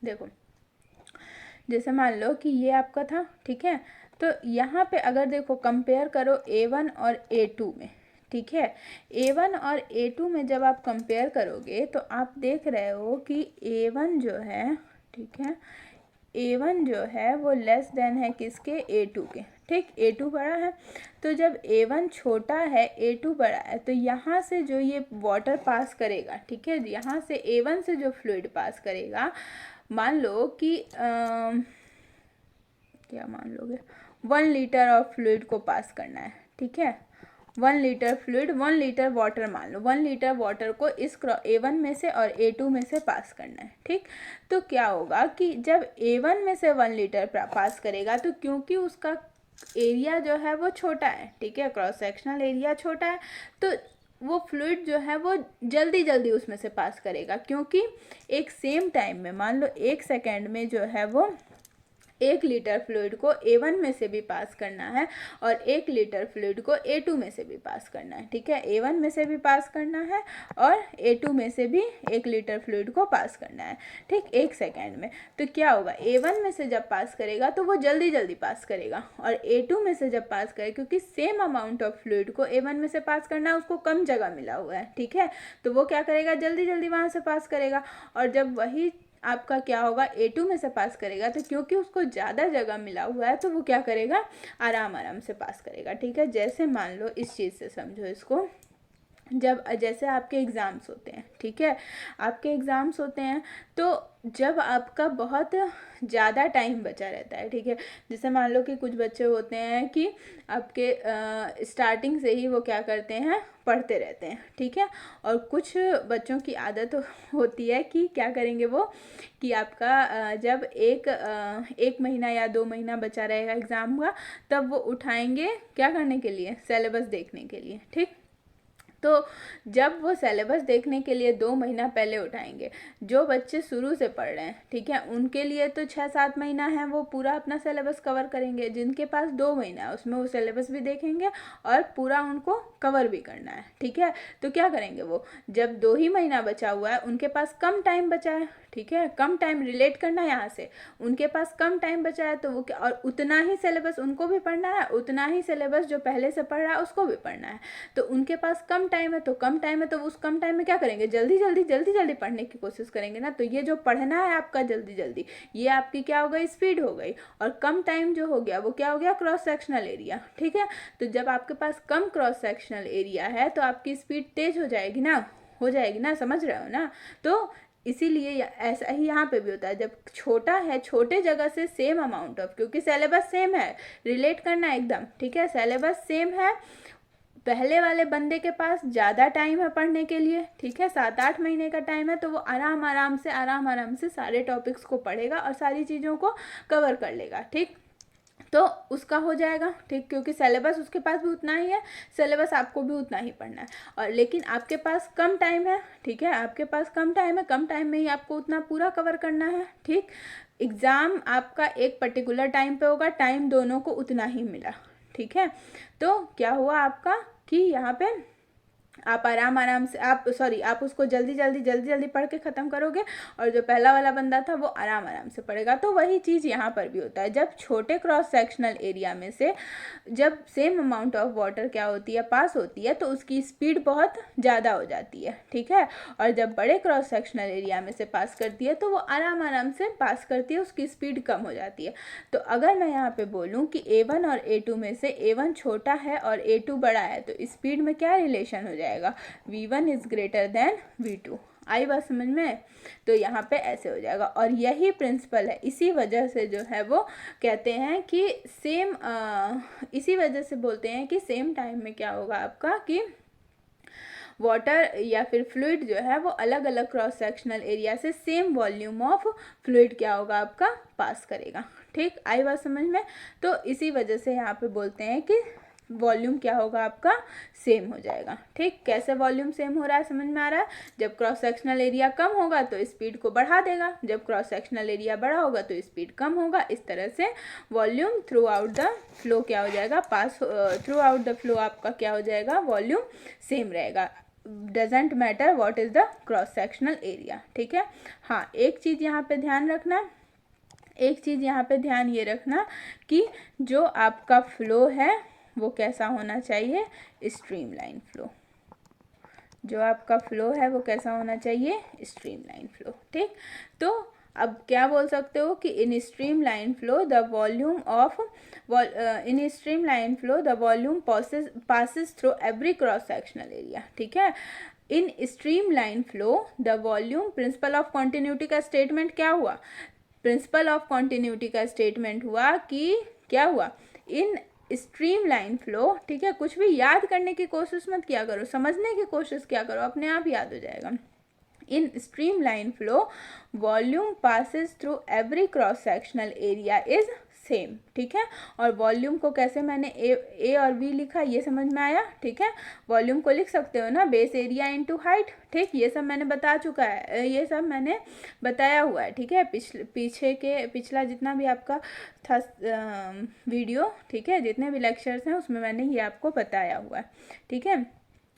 देखो जैसे मान लो कि ये आपका था, ठीक है। तो यहाँ पे अगर देखो कंपेयर करो A1 और A2 में, ठीक है, A1 और A2 में जब आप कंपेयर करोगे तो आप देख रहे हो कि A1 जो है, ठीक है, A1 जो है वो लेस देन है किसके, A2 के, ठीक। A2 बड़ा है, तो जब A1 छोटा है A2 बड़ा है तो यहाँ से जो ये वाटर पास करेगा, ठीक है, यहाँ से A1 से जो फ्लूइड पास करेगा, मान लो कि क्या मान लोगे, 1 लीटर ऑफ फ्लूइड को पास करना है, ठीक है, 1 लीटर फ्लूइड, 1 लीटर वाटर मान लो, 1 लीटर वाटर को इस A1 में से और A2 में से पास करना है, ठीक। तो क्या होगा कि जब A1 में से 1 लीटर पास करेगा तो क्योंकि उसका एरिया जो है वो छोटा है, ठीक है, क्रॉस सेक्शनल एरिया छोटा है, तो वो फ्लूइड जो है वो जल्दी जल्दी उसमें से पास करेगा, क्योंकि एक सेम टाइम में मान लो 1 सेकेंड में जो है वो 1 लीटर फ्लूइड को A1 में से भी पास करना है और 1 लीटर फ्लूइड को A2 में से भी पास करना है, ठीक है, A1 में से भी पास करना है और A2 में से भी 1 लीटर फ्लूइड को पास करना है, ठीक, 1 सेकेंड में। तो क्या होगा, A1 में से जब पास करेगा तो वो जल्दी जल्दी पास करेगा, और A2 में से जब पास करे, क्योंकि सेम अमाउंट ऑफ फ्लूइड को A1 में से पास करना है, उसको कम जगह मिला हुआ है, ठीक है, तो वो क्या करेगा, जल्दी जल्दी वहाँ से पास करेगा। और जब वही आपका क्या होगा, A2 में से पास करेगा तो क्योंकि उसको ज़्यादा जगह मिला हुआ है तो वो क्या करेगा, आराम आराम से पास करेगा, ठीक है। जैसे मान लो इस चीज़ से समझो इसको, जब जैसे आपके एग्ज़ाम्स होते हैं, ठीक है, आपके एग्ज़ाम्स होते हैं तो जब आपका बहुत ज़्यादा टाइम बचा रहता है, ठीक है, जैसे मान लो कि कुछ बच्चे होते हैं कि आपके स्टार्टिंग से ही वो क्या करते हैं, पढ़ते रहते हैं, ठीक है, और कुछ बच्चों की आदत होती है कि क्या करेंगे वो, कि आपका जब एक महीना या 2 महीना बचा रहेगा एग्ज़ाम का, तब वो उठाएंगे क्या करने के लिए, सिलेबस देखने के लिए, ठीक। तो जब वो सिलेबस देखने के लिए 2 महीना पहले उठाएंगे, जो बच्चे शुरू से पढ़ रहे हैं, ठीक है, उनके लिए तो 6-7 महीना है, वो पूरा अपना सिलेबस कवर करेंगे। जिनके पास 2 महीना है उसमें वो सिलेबस भी देखेंगे और पूरा उनको कवर भी करना है, ठीक है। तो क्या करेंगे वो, जब 2 ही महीना बचा हुआ है, उनके पास कम टाइम बचा है, ठीक है, कम टाइम रिलेट करना है यहाँ से, उनके पास कम टाइम बचा है तो वो क्या, और उतना ही सिलेबस उनको भी पढ़ना है, उतना ही सिलेबस जो पहले से पढ़ रहा है उसको भी पढ़ना है। तो उनके पास कम टाइम है, तो कम टाइम है तो उस कम टाइम में क्या करेंगे, जल्दी जल्दी पढ़ने की कोशिश करेंगे ना। तो ये जो पढ़ना है आपका जल्दी जल्दी, ये आपकी क्या हो गई, स्पीड हो गई। और कम टाइम जो हो गया वो क्या हो गया, क्रॉस सेक्शनल एरिया, ठीक है। तो जब आपके पास कम क्रॉस सेक्शनल एरिया है तो आपकी स्पीड तेज हो जाएगी ना, समझ रहे हो ना। तो इसीलिए ऐसा ही यहाँ पे भी होता है, जब छोटा है छोटे जगह से सेम अमाउंट ऑफ, क्योंकि सिलेबस सेम है, रिलेट करना एकदम, ठीक है, सिलेबस सेम है, पहले वाले बंदे के पास ज़्यादा टाइम है पढ़ने के लिए, ठीक है, 7-8 महीने का टाइम है, तो वो आराम आराम से सारे टॉपिक्स को पढ़ेगा और सारी चीज़ों को कवर कर लेगा, ठीक, तो उसका हो जाएगा, ठीक, क्योंकि सिलेबस उसके पास भी उतना ही है, सिलेबस आपको भी उतना ही पढ़ना है, और लेकिन आपके पास कम टाइम है, ठीक है, आपके पास कम टाइम है, कम टाइम में ही आपको उतना पूरा कवर करना है, ठीक, एग्ज़ाम आपका एक पर्टिकुलर टाइम पे होगा, टाइम दोनों को उतना ही मिला, ठीक है, तो क्या हुआ आपका कि यहाँ पे आप आराम से आप उसको जल्दी पढ़ के ख़त्म करोगे, और जो पहला वाला बंदा था वो आराम से पढ़ेगा। तो वही चीज़ यहाँ पर भी होता है, जब छोटे क्रॉस सेक्शनल एरिया में से जब सेम अमाउंट ऑफ वाटर क्या होती है, पास होती है, तो उसकी स्पीड बहुत ज़्यादा हो जाती है, ठीक है, और जब बड़े क्रॉस सेक्शनल एरिया में से पास करती है तो वो आराम से पास करती है, उसकी स्पीड कम हो जाती है। तो अगर मैं यहाँ पे बोलूँ कि A1 और A2 में से A1 छोटा है और A2 बड़ा है, तो स्पीड में क्या रिलेशन हो जाएगा, V1 is greater than V2। आई बात समझ में? तो यहाँ पे ऐसे हो जाएगा, और यही प्रिंसिपल है, इसी वजह से जो है वो कहते हैं कि इसी वजह से बोलते हैं कि सेम टाइम में क्या होगा आपका कि वाटर या फिर फ्लूइड जो है वो अलग अलग क्रॉस सेक्शनल एरिया से सेम वॉल्यूम ऑफ फ्लूइड क्या होगा आपका पास करेगा, ठीक, आई बात समझ में? तो इसी वजह से यहाँ पे बोलते हैं कि वॉल्यूम क्या होगा आपका सेम हो जाएगा, ठीक, कैसे वॉल्यूम सेम हो रहा है समझ में आ रहा है, जब क्रॉस सेक्शनल एरिया कम होगा तो स्पीड को बढ़ा देगा, जब क्रॉस सेक्शनल एरिया बड़ा होगा तो स्पीड कम होगा, इस तरह से volume through out the flow क्या हो जाएगा, थ्रू आउट द फ्लो आपका क्या हो जाएगा, वॉल्यूम सेम रहेगा, doesn't matter what is the cross sectional area, ठीक है। हाँ, एक चीज़ यहाँ पे ध्यान रखना कि जो आपका फ्लो है वो कैसा होना चाहिए, स्ट्रीमलाइन फ्लो, जो आपका फ्लो है वो कैसा होना चाहिए, स्ट्रीमलाइन फ्लो, ठीक। तो अब क्या बोल सकते हो कि in streamline flow the volume passes through every cross sectional area, ठीक है। In streamline flow the volume, principle of continuity का स्टेटमेंट क्या हुआ, प्रिंसिपल ऑफ कॉन्टिन्यूटी का स्टेटमेंट हुआ कि क्या हुआ, इन स्ट्रीमलाइन फ्लो, ठीक है, कुछ भी याद करने की कोशिश मत किया करो, समझने की कोशिश किया करो, अपने आप याद हो जाएगा। In streamline flow volume passes through every cross sectional area is same, ठीक है, और वॉल्यूम को कैसे मैंने ए और वी लिखा, ये समझ में आया, ठीक है, वॉल्यूम को लिख सकते हो ना बेस एरिया इनटू हाइट, ठीक, ये सब मैंने बता चुका है, ये सब मैंने बताया हुआ है, ठीक है, पिछला जितना भी आपका था वीडियो, ठीक है, जितने भी लेक्चर्स हैं उसमें मैंने ये आपको बताया हुआ है, ठीक है।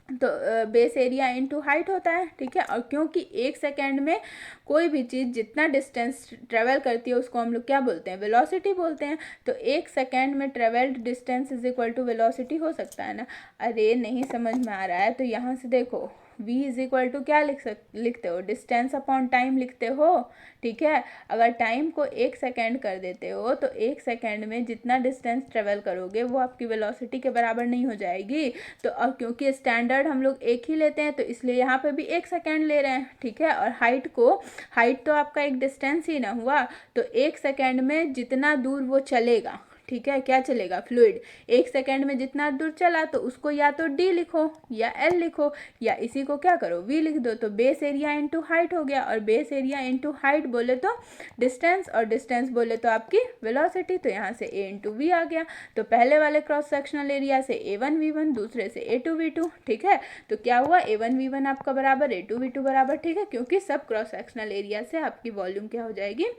तो बेस एरिया इनटू हाइट होता है, ठीक है, और क्योंकि 1 सेकेंड में कोई भी चीज़ जितना डिस्टेंस ट्रेवल करती है उसको हम लोग क्या बोलते हैं, वेलोसिटी बोलते हैं, तो 1 सेकेंड में travelled distance is equal to velocity हो सकता है ना। अरे नहीं समझ में आ रहा है तो यहाँ से देखो v इज इक्वल टू क्या लिखते हो, डिस्टेंस अपॉन टाइम लिखते हो, ठीक है। अगर टाइम को 1 सेकेंड कर देते हो तो 1 सेकेंड में जितना डिस्टेंस ट्रेवल करोगे वो आपकी वेलोसिटी के बराबर नहीं हो जाएगी। तो अब क्योंकि स्टैंडर्ड हम लोग एक ही लेते हैं तो इसलिए यहाँ पे भी 1 सेकेंड ले रहे हैं, ठीक है। और हाइट तो आपका एक डिस्टेंस ही ना हुआ, तो 1 सेकेंड में जितना दूर वो चलेगा, ठीक है, क्या चलेगा, फ्लूइड 1 सेकेंड में जितना दूर चला तो उसको या तो d लिखो या l लिखो या इसी को क्या करो v लिख दो, तो बेस एरिया इनटू हाइट हो गया, और बेस एरिया इनटू हाइट बोले तो डिस्टेंस, और डिस्टेंस बोले तो आपकी वेलोसिटी, तो यहाँ से a इंटू वी आ गया। तो पहले वाले क्रॉस सेक्शनल एरिया से a1 v1, दूसरे से a2 v2, ठीक है। तो क्या हुआ, a1 v1 आपका बराबर a2 v2 बराबर, ठीक है, क्योंकि सब क्रॉस सेक्शनल एरिया से आपकी वॉल्यूम क्या हो जाएगी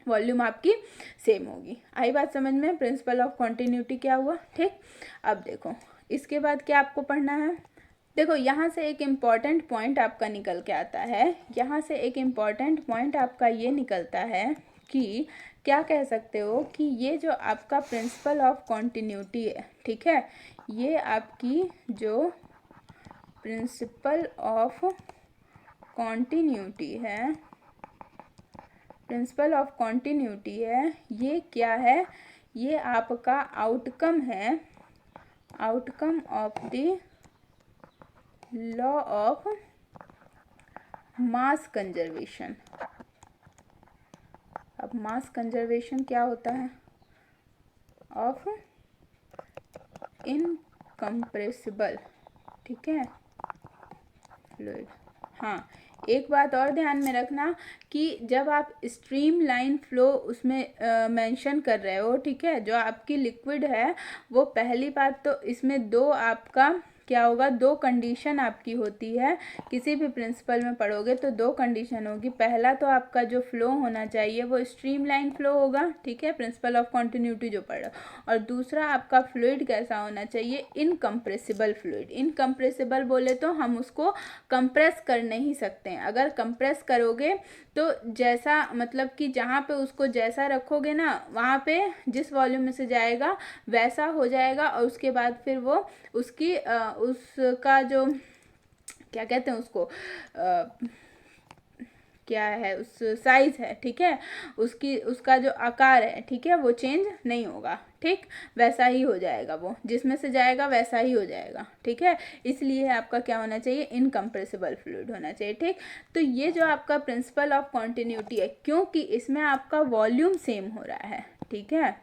वॉल्यूम आपकी सेम होगी। आई बात समझ में, प्रिंसिपल ऑफ कॉन्टिन्यूटी क्या हुआ, ठीक। अब देखो इसके बाद क्या आपको पढ़ना है, देखो यहाँ से एक इम्पॉर्टेंट पॉइंट आपका निकल के आता है, यहाँ से एक इम्पॉर्टेंट पॉइंट आपका ये निकलता है कि क्या कह सकते हो कि ये जो आपका प्रिंसिपल ऑफ कॉन्टिन्यूटी है, ठीक है, ये आपकी जो प्रिंसिपल ऑफ कॉन्टिन्यूटी है, प्रिंसिपल ऑफ कॉन्टिन्यूटी है, ये क्या है, ये आपका आउटकम है, outcome of the law of mass conservation. अब मास कंजर्वेशन क्या होता है? ऑफ इनकम्प्रेसिबल, ठीक है, फ्लूइड। हाँ, एक बात और ध्यान में रखना कि जब आप स्ट्रीम लाइन फ्लो उसमें मेंशन कर रहे हो, ठीक है, जो आपकी लिक्विड है वो पहली बात तो इसमें दो आपका क्या होगा, दो कंडीशन आपकी होती है। किसी भी प्रिंसिपल में पढ़ोगे तो दो कंडीशन होगी। पहला तो आपका जो फ्लो होना चाहिए वो स्ट्रीम लाइन फ्लो होगा, ठीक है, प्रिंसिपल ऑफ कॉन्टिन्यूटी जो पढ़ रहे हो। और दूसरा आपका फ्लूइड कैसा होना चाहिए? Incompressible fluid. इनकम्प्रेसिबल बोले तो हम उसको कंप्रेस कर नहीं सकते हैं। अगर कंप्रेस करोगे तो जैसा मतलब कि जहाँ पे उसको जैसा रखोगे ना, वहाँ पे जिस वॉल्यूम में से जाएगा वैसा हो जाएगा, और उसके बाद फिर वो उसकी उसका जो क्या कहते हैं उसको क्या है, उस साइज है, ठीक है, उसकी उसका जो आकार है, ठीक है, वो चेंज नहीं होगा, ठीक, वैसा ही हो जाएगा, वो जिसमें से जाएगा वैसा ही हो जाएगा, ठीक है। इसलिए आपका क्या होना चाहिए? इनकम्प्रेसिबल फ्लूइड होना चाहिए, ठीक। तो ये जो आपका प्रिंसिपल ऑफ कॉन्टिन्यूटी है, क्योंकि इसमें आपका वॉल्यूम सेम हो रहा है, ठीक है,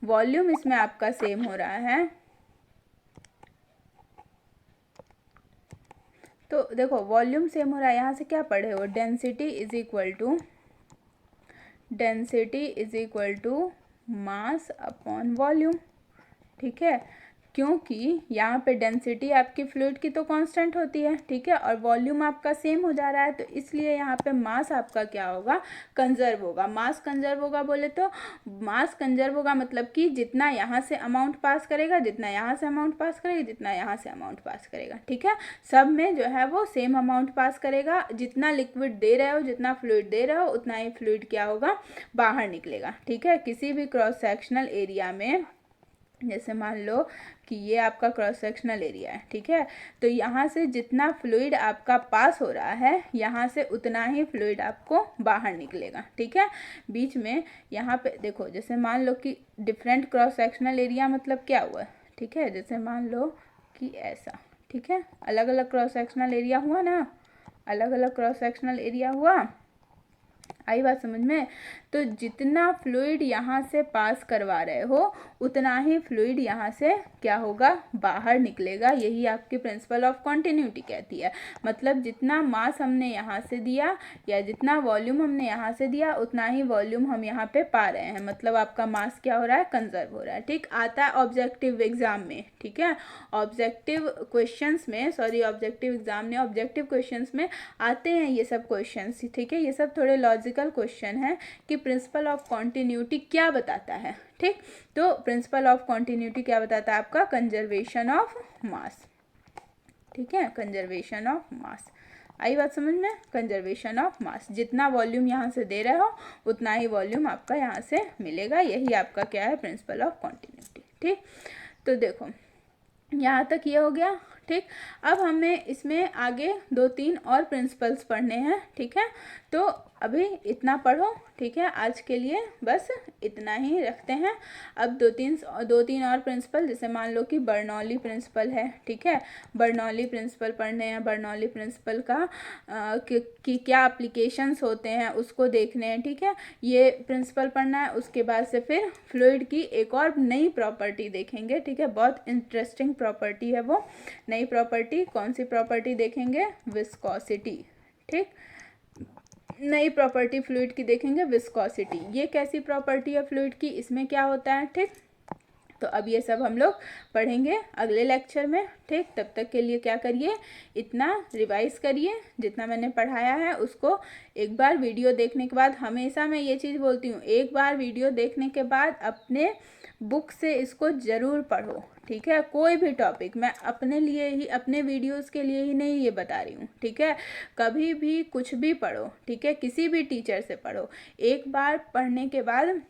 वॉल्यूम इसमें आपका सेम हो रहा है। तो देखो वॉल्यूम सेम हो रहा है, यहाँ से क्या पढ़े हो? Density is equal to mass upon volume, ठीक है, क्योंकि यहाँ पे डेंसिटी आपकी फ्लूइड की तो कांस्टेंट होती है, ठीक है, और वॉल्यूम आपका सेम हो जा रहा है, तो इसलिए यहाँ पे मास आपका क्या होगा? कंजर्व होगा। मास कंजर्व होगा बोले तो मास कंजर्व होगा मतलब कि जितना यहाँ से अमाउंट पास करेगा, जितना यहाँ से अमाउंट पास करेगा, जितना यहाँ से अमाउंट पास करेगा, ठीक है, सब में जो है वो सेम अमाउंट पास करेगा। जितना लिक्विड दे रहे हो, जितना फ्लूइड दे रहे हो, उतना ही फ्लूइड क्या होगा? बाहर निकलेगा, ठीक है। किसी भी क्रॉस सेक्शनल एरिया में, जैसे मान लो कि ये आपका क्रॉस सेक्शनल एरिया है, ठीक है, तो यहाँ से जितना फ्लूइड आपका पास हो रहा है, यहाँ से उतना ही फ्लूइड आपको बाहर निकलेगा, ठीक है। बीच में यहाँ पे देखो, जैसे मान लो कि डिफरेंट क्रॉस सेक्शनल एरिया मतलब क्या हुआ, ठीक है, जैसे मान लो कि ऐसा, ठीक है, अलग अलग क्रॉस सेक्शनल एरिया हुआ ना, अलग अलग क्रॉस सेक्शनल एरिया हुआ, आई बात समझ में? तो जितना फ्लूइड यहाँ से पास करवा रहे हो, उतना ही फ्लूइड यहाँ से क्या होगा? बाहर निकलेगा। यही आपकी प्रिंसिपल ऑफ कॉन्टिन्यूटी कहती है। मतलब जितना मास हमने यहाँ से दिया या जितना वॉल्यूम हमने यहाँ से दिया, उतना ही वॉल्यूम हम यहाँ पे पा रहे हैं। मतलब आपका मास क्या हो रहा है? कंजर्व हो रहा है, ठीक। आता है ऑब्जेक्टिव एग्जाम में, ठीक है, ऑब्जेक्टिव क्वेश्चंस में, सॉरी ऑब्जेक्टिव एग्जाम में, ऑब्जेक्टिव क्वेश्चंस में आते हैं ये सब क्वेश्चंस, ठीक है। ये सब थोड़े लॉजिकल क्वेश्चन है कि प्रिंसिपल ऑफ कॉन्टिन्यूटी क्या बताता है, ठीक। तो प्रिंसिपल ऑफ कॉन्टिन्यूटी क्या बताता है? आपका कंजर्वेशन ऑफ मास, ठीक है, कंजर्वेशन ऑफ मास। आई बात समझ में? कंजर्वेशन ऑफ मास, जितना वॉल्यूम यहाँ से दे रहे हो उतना ही वॉल्यूम आपका यहाँ से मिलेगा। यही आपका क्या है? प्रिंसिपल ऑफ कॉन्टिन्यूटी, ठीक। तो देखो यहाँ तक ये हो गया, ठीक। अब हमें इसमें आगे 2-3 और प्रिंसिपल्स पढ़ने हैं, ठीक है। तो अभी इतना पढ़ो, ठीक है, आज के लिए बस इतना ही रखते हैं। अब 2-3 और प्रिंसिपल, जैसे मान लो कि बर्नौली प्रिंसिपल है, ठीक है, बर्नौली प्रिंसिपल पढ़ने हैं। बर्नौली प्रिंसिपल का कि क्या एप्लीकेशंस होते हैं उसको देखने हैं, ठीक है, ये प्रिंसिपल पढ़ना है। उसके बाद से फिर फ्लूइड की एक और नई प्रॉपर्टी देखेंगे, ठीक है, बहुत इंटरेस्टिंग प्रॉपर्टी है वो। नई प्रॉपर्टी कौन सी प्रॉपर्टी देखेंगे? विस्कोसिटी, ठीक, नई प्रॉपर्टी फ्लूइड की देखेंगे, विस्कोसिटी। ये कैसी प्रॉपर्टी है फ्लूइड की? इसमें क्या होता है, ठीक। तो अब ये सब हम लोग पढ़ेंगे अगले लेक्चर में, ठीक। तब तक के लिए क्या करिए, इतना रिवाइज करिए, जितना मैंने पढ़ाया है उसको एक बार वीडियो देखने के बाद, हमेशा मैं ये चीज़ बोलती हूँ, एक बार वीडियो देखने के बाद अपने बुक से इसको ज़रूर पढ़ो, ठीक है। कोई भी टॉपिक मैं अपने लिए ही, अपने वीडियोस के लिए ही नहीं ये बता रही हूँ, ठीक है। कभी भी कुछ भी पढ़ो, ठीक है, किसी भी टीचर से पढ़ो, एक बार पढ़ने के बाद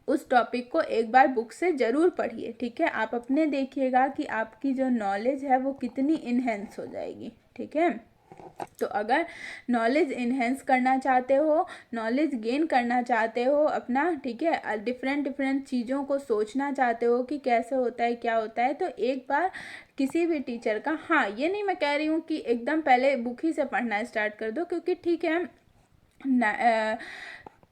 उस टॉपिक को एक बार बुक से ज़रूर पढ़िए, ठीक है। आप अपने देखिएगा कि आपकी जो नॉलेज है वो कितनी इन्हेंस हो जाएगी, ठीक है। तो अगर नॉलेज इन्हेंस करना चाहते हो, नॉलेज गेन करना चाहते हो अपना, ठीक है, डिफरेंट डिफरेंट चीज़ों को सोचना चाहते हो कि कैसे होता है क्या होता है, तो एक बार किसी भी टीचर का, हाँ ये नहीं मैं कह रही हूँ कि एकदम पहले बुक ही से पढ़ना स्टार्ट कर दो, क्योंकि ठीक है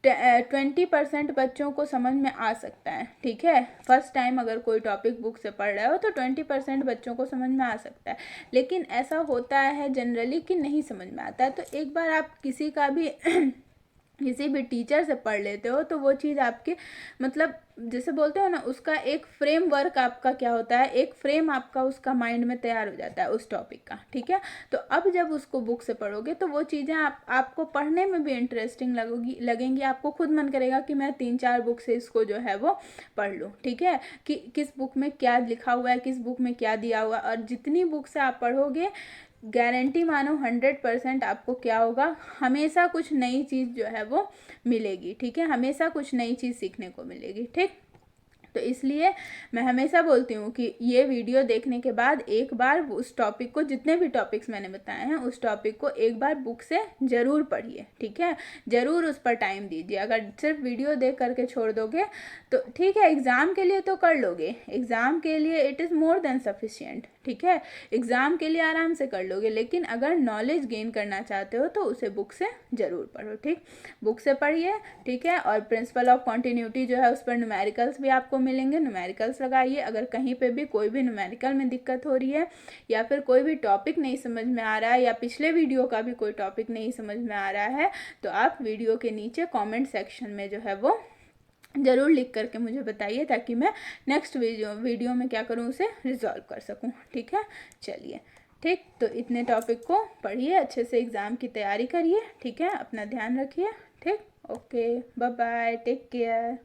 20% बच्चों को समझ में आ सकता है, ठीक है, फर्स्ट टाइम अगर कोई टॉपिक बुक से पढ़ रहे हो तो 20% बच्चों को समझ में आ सकता है, लेकिन ऐसा होता है जनरली कि नहीं समझ में आता है। तो एक बार आप किसी का भी किसी भी टीचर से पढ़ लेते हो तो वो चीज़ आपके मतलब जैसे बोलते हो ना, उसका एक फ्रेमवर्क आपका क्या होता है, एक फ्रेम आपका उसका माइंड में तैयार हो जाता है उस टॉपिक का, ठीक है। तो अब जब उसको बुक से पढ़ोगे तो वो चीज़ें आपको पढ़ने में भी इंटरेस्टिंग लगेंगी, आपको खुद मन करेगा कि मैं 3-4 बुक से इसको जो है वो पढ़ लूँ, ठीक है, कि किस बुक में क्या लिखा हुआ है, किस बुक में क्या दिया हुआ है। और जितनी बुक से आप पढ़ोगे गारंटी मानो 100% आपको क्या होगा, हमेशा कुछ नई चीज़ जो है वो मिलेगी, ठीक है, हमेशा कुछ नई चीज़ सीखने को मिलेगी, ठीक। तो इसलिए मैं हमेशा बोलती हूँ कि ये वीडियो देखने के बाद एक बार उस टॉपिक को, जितने भी टॉपिक्स मैंने बताए हैं उस टॉपिक को एक बार बुक से ज़रूर पढ़िए, ठीक है, ज़रूर उस पर टाइम दीजिए। अगर सिर्फ वीडियो देख करके छोड़ दोगे तो ठीक है, एग्ज़ाम के लिए तो कर लोगे, एग्ज़ाम के लिए it is more than sufficient, ठीक है, एग्ज़ाम के लिए आराम से कर लोगे, लेकिन अगर नॉलेज गेन करना चाहते हो तो उसे बुक से ज़रूर पढ़ो, ठीक, बुक से पढ़िए, ठीक है। और प्रिंसिपल ऑफ कॉन्टिन्यूटी जो है उस पर न्यूमेरिकल्स भी आपको मिलेंगे, न्यूमेरिकल्स लगाइए। अगर कहीं पे भी कोई भी न्यूमेरिकल में दिक्कत हो रही है या फिर कोई भी टॉपिक नहीं समझ में आ रहा है या पिछले वीडियो का भी कोई टॉपिक नहीं समझ में आ रहा है तो आप वीडियो के नीचे कमेंट सेक्शन में जो है वो ज़रूर लिख करके मुझे बताइए, ताकि मैं नेक्स्ट वीडियो में क्या करूँ, उसे रिजॉल्व कर सकूँ, ठीक है। चलिए ठीक, तो इतने टॉपिक को पढ़िए, अच्छे से एग्ज़ाम की तैयारी करिए, ठीक है, अपना ध्यान रखिए, ठीक, okay, bye bye, take care.